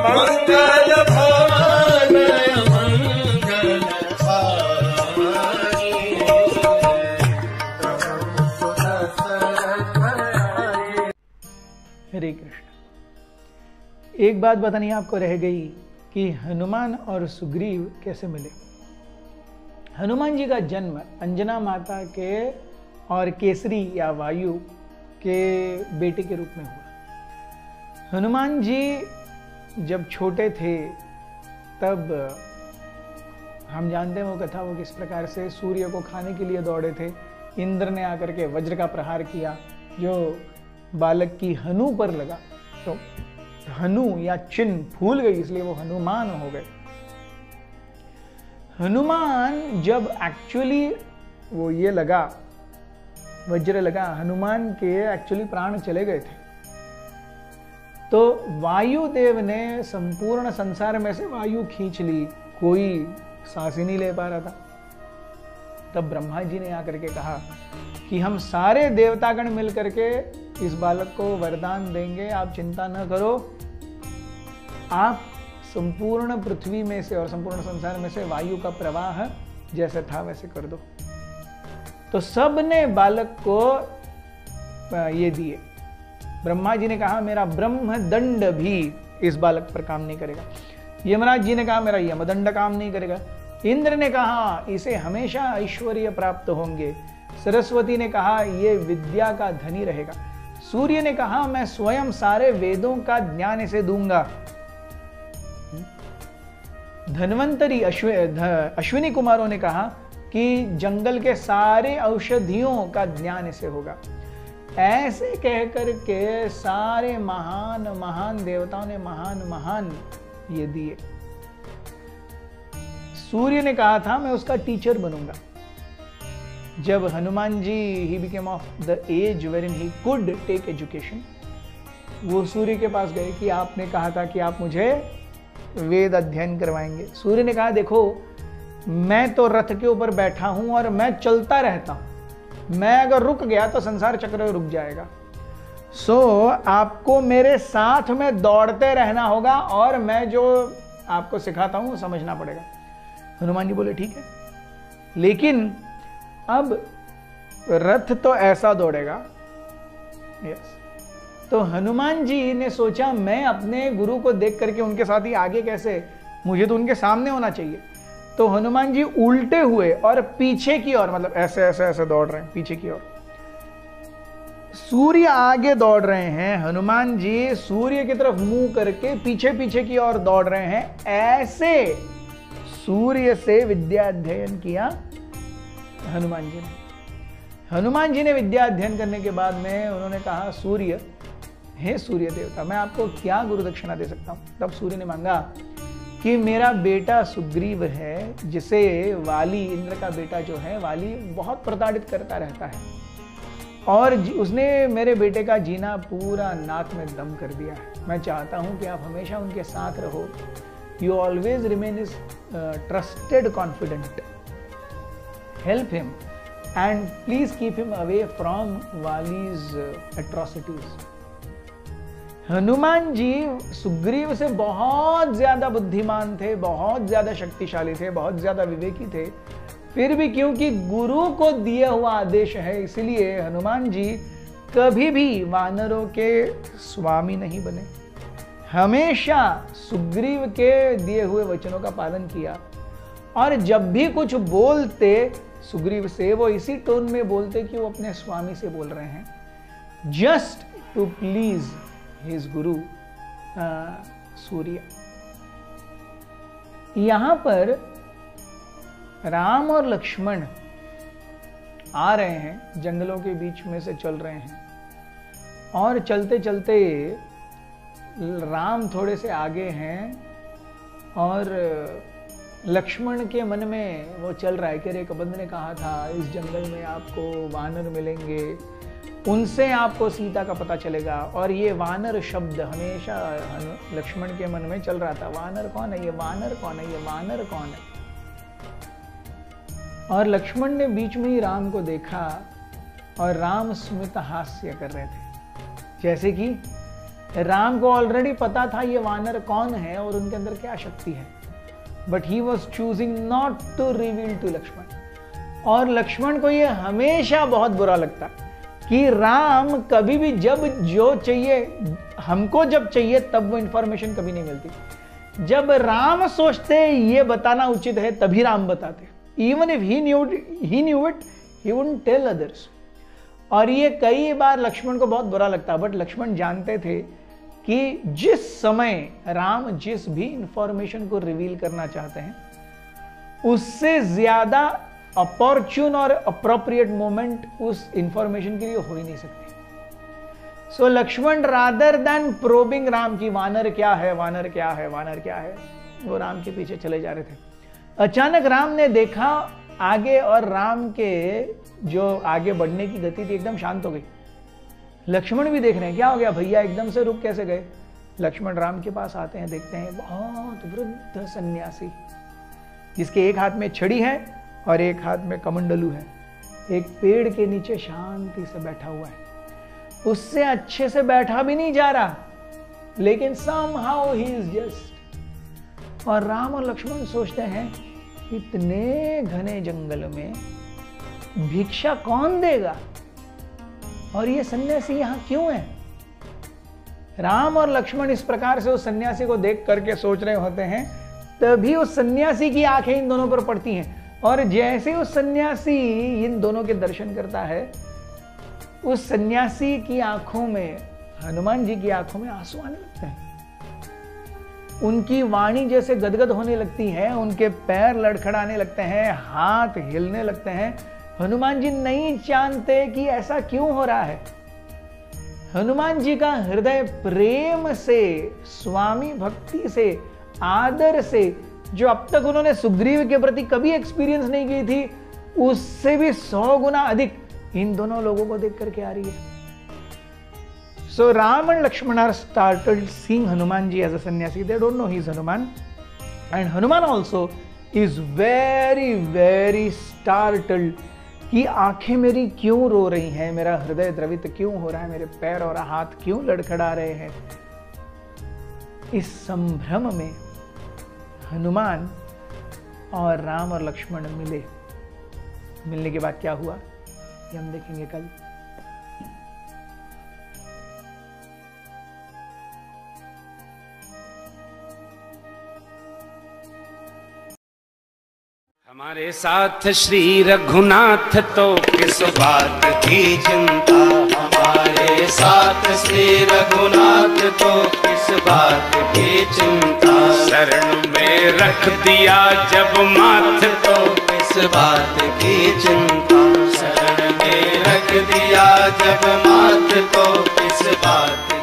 मंगल भवन हरे कृष्ण। एक बात बतानी आपको रह गई कि हनुमान और सुग्रीव कैसे मिले। हनुमान जी का जन्म अंजना माता के और केसरी या वायु के बेटे के रूप में हुआ। हनुमान जी जब छोटे थे तब हम जानते हैं वो कथा, वो किस प्रकार से सूर्य को खाने के लिए दौड़े थे। इंद्र ने आकर के वज्र का प्रहार किया जो बालक की हनु पर लगा, तो हनु या चिन्ह फूल गई, इसलिए वो हनुमान हो गए। हनुमान जब एक्चुअली वो ये लगा, वज्र लगा, हनुमान के एक्चुअली प्राण चले गए थे। तो वायुदेव ने संपूर्ण संसार में से वायु खींच ली, कोई सांस ही नहीं ले पा रहा था। तब ब्रह्मा जी ने आकर के कहा कि हम सारे देवतागण मिलकर के इस बालक को वरदान देंगे, आप चिंता न करो, आप संपूर्ण पृथ्वी में से और संपूर्ण संसार में से वायु का प्रवाह जैसे था वैसे कर दो। तो सब ने बालक को ये दिए। ब्रह्मा जी ने कहा मेरा ब्रह्म दंड भी इस बालक पर काम नहीं करेगा। यमराज जी ने कहा मेरा यमदंड काम नहीं करेगा। इंद्र ने कहा इसे हमेशा ऐश्वर्य प्राप्त होंगे। सरस्वती ने कहा ये विद्या का धनी रहेगा। सूर्य ने कहा मैं स्वयं सारे वेदों का ज्ञान इसे दूंगा। धन्वंतरी अश्विनी कुमारों ने कहा कि जंगल के सारे औषधियों का ज्ञान इसे होगा। ऐसे कहकर के सारे महान महान देवताओं ने महान महान ये दिए। सूर्य ने कहा था मैं उसका टीचर बनूंगा। जब Hanuman ji he became of the age wherein he could take education, वो सूर्य के पास गए कि आपने कहा था कि आप मुझे वेद अध्ययन करवाएंगे। सूर्य ने कहा देखो मैं तो रथ के ऊपर बैठा हूं और मैं चलता रहता हूं, मैं अगर रुक गया तो संसार चक्र रुक जाएगा। सो आपको मेरे साथ में दौड़ते रहना होगा और मैं जो आपको सिखाता हूं समझना पड़ेगा। हनुमान जी बोले ठीक है, लेकिन अब रथ तो ऐसा दौड़ेगा। यस, तो हनुमान जी ने सोचा मैं अपने गुरु को देख करके उनके साथ ही आगे कैसे, मुझे तो उनके सामने होना चाहिए। तो हनुमान जी उल्टे हुए और पीछे की ओर, मतलब ऐसे ऐसे ऐसे दौड़ रहे हैं पीछे की ओर। सूर्य आगे दौड़ रहे हैं, हनुमान जी सूर्य की तरफ मुंह करके पीछे पीछे की ओर दौड़ रहे हैं। ऐसे सूर्य से विद्या अध्ययन किया हनुमान जी ने। हनुमान जी ने विद्या अध्ययन करने के बाद में उन्होंने कहा सूर्य, हे सूर्य देवता मैं आपको क्या गुरु दक्षिणा दे सकता हूं। तब सूर्य ने मांगा कि मेरा बेटा सुग्रीव है, जिसे वाली, इंद्र का बेटा जो है वाली, बहुत प्रताड़ित करता रहता है और उसने मेरे बेटे का जीना पूरा नाक में दम कर दिया है। मैं चाहता हूं कि आप हमेशा उनके साथ रहो। You always remain is trusted confident. Help him and please keep him away from Vali's atrocities. Hanuman ji Sugriva से बहुत ज्यादा बुद्धिमान थे, बहुत ज्यादा शक्तिशाली थे, बहुत ज्यादा विवेकी थे। फिर भी क्योंकि गुरु को दिया हुआ आदेश है, इसलिए हनुमान जी कभी भी वानरों के स्वामी नहीं बने। हमेशा सुग्रीव के दिए हुए वचनों का पालन किया और जब भी कुछ बोलते सुग्रीव से वो इसी टोन में बोलते कि वो अपने स्वामी से बोल रहे हैं, जस्ट टू प्लीज हिज गुरु सूर्य। यहां पर राम और लक्ष्मण आ रहे हैं, जंगलों के बीच में से चल रहे हैं और चलते चलते राम थोड़े से आगे हैं और लक्ष्मण के मन में वो चल रहा है कि अरे कबंध ने कहा था इस जंगल में आपको वानर मिलेंगे, उनसे आपको सीता का पता चलेगा। और ये वानर शब्द हमेशा लक्ष्मण के मन में चल रहा था, वानर कौन है, ये वानर कौन है, ये वानर कौन है। और लक्ष्मण ने बीच में ही राम को देखा और राम स्मित हास्य कर रहे थे, जैसे कि राम को ऑलरेडी पता था ये वानर कौन है और उनके अंदर क्या शक्ति है, but he was choosing not to reveal to Lakshman. और लक्ष्मण को ये हमेशा बहुत बुरा लगता कि राम कभी भी जब जो चाहिए, हमको जब चाहिए तब वो इंफॉर्मेशन कभी नहीं मिलती। जब राम सोचते ये बताना उचित है तभी राम बताते, even if he knew it he wouldn't tell others. और ये कई बार लक्ष्मण को बहुत बुरा लगता, बट लक्ष्मण जानते थे कि जिस समय राम जिस भी इंफॉर्मेशन को रिवील करना चाहते हैं उससे ज्यादा अपॉर्चुन और अप्रोप्रिएट मोमेंट उस इंफॉर्मेशन के लिए हो ही नहीं सकती। So Lakshman rather than probing Ram की वानर क्या है, वानर क्या है, वानर क्या है, वो राम के पीछे चले जा रहे थे। अचानक राम ने देखा आगे, और राम के जो आगे बढ़ने की गति थी एकदम शांत हो गई। लक्ष्मण भी देख रहे हैं क्या हो गया भैया, एकदम से रुक कैसे गए। लक्ष्मण राम के पास आते हैं, देखते हैं बहुत वृद्ध सन्यासी जिसके एक हाथ में छड़ी है और एक हाथ में कमंडलू है, एक पेड़ के नीचे शांति से बैठा हुआ है। उससे अच्छे से बैठा भी नहीं जा रहा, लेकिन somehow he is just। और राम और लक्ष्मण सोचते हैं इतने घने जंगल में भिक्षा कौन देगा और ये सन्यासी यहां क्यों है। राम और लक्ष्मण इस प्रकार से उस सन्यासी को देख करके सोच रहे होते हैं, तभी उस सन्यासी की आंखें इन दोनों पर पड़ती हैं, और जैसे उस सन्यासी इन दोनों के दर्शन करता है, उस सन्यासी की आंखों में, हनुमान जी की आंखों में आंसू आने लगते हैं। उनकी वाणी जैसे गदगद होने लगती है, उनके पैर लड़खड़ाने लगते हैं, हाथ हिलने लगते हैं। हनुमान जी नहीं जानते कि ऐसा क्यों हो रहा है। हनुमान जी का हृदय प्रेम से, स्वामी भक्ति से, आदर से, जो अब तक उन्होंने सुग्रीव के प्रति कभी एक्सपीरियंस नहीं की थी, उससे भी 100 गुना अधिक इन दोनों लोगों को देख करके आ रही है। So Ram and Lakshmana are startled seeing Hanuman ji as a sannyasi. They don't know he is Hanuman. And Hanuman also is very, very startled कि आंखें मेरी क्यों रो रही हैं, मेरा हृदय द्रवित क्यों हो रहा है, मेरे पैर और हाथ क्यों लड़खड़ा रहे हैं। इस संभ्रम में हनुमान और राम और लक्ष्मण मिले। मिलने के बाद क्या हुआ ये हम देखेंगे कल। हमारे साथ श्री रघुनाथ तो किस बात की चिंता, हमारे साथ श्री रघुनाथ तो किस बात की चिंता। शरण में रख दिया जब माथ तो किस बात की चिंता, शरण में रख दिया जब माथ तो किस बात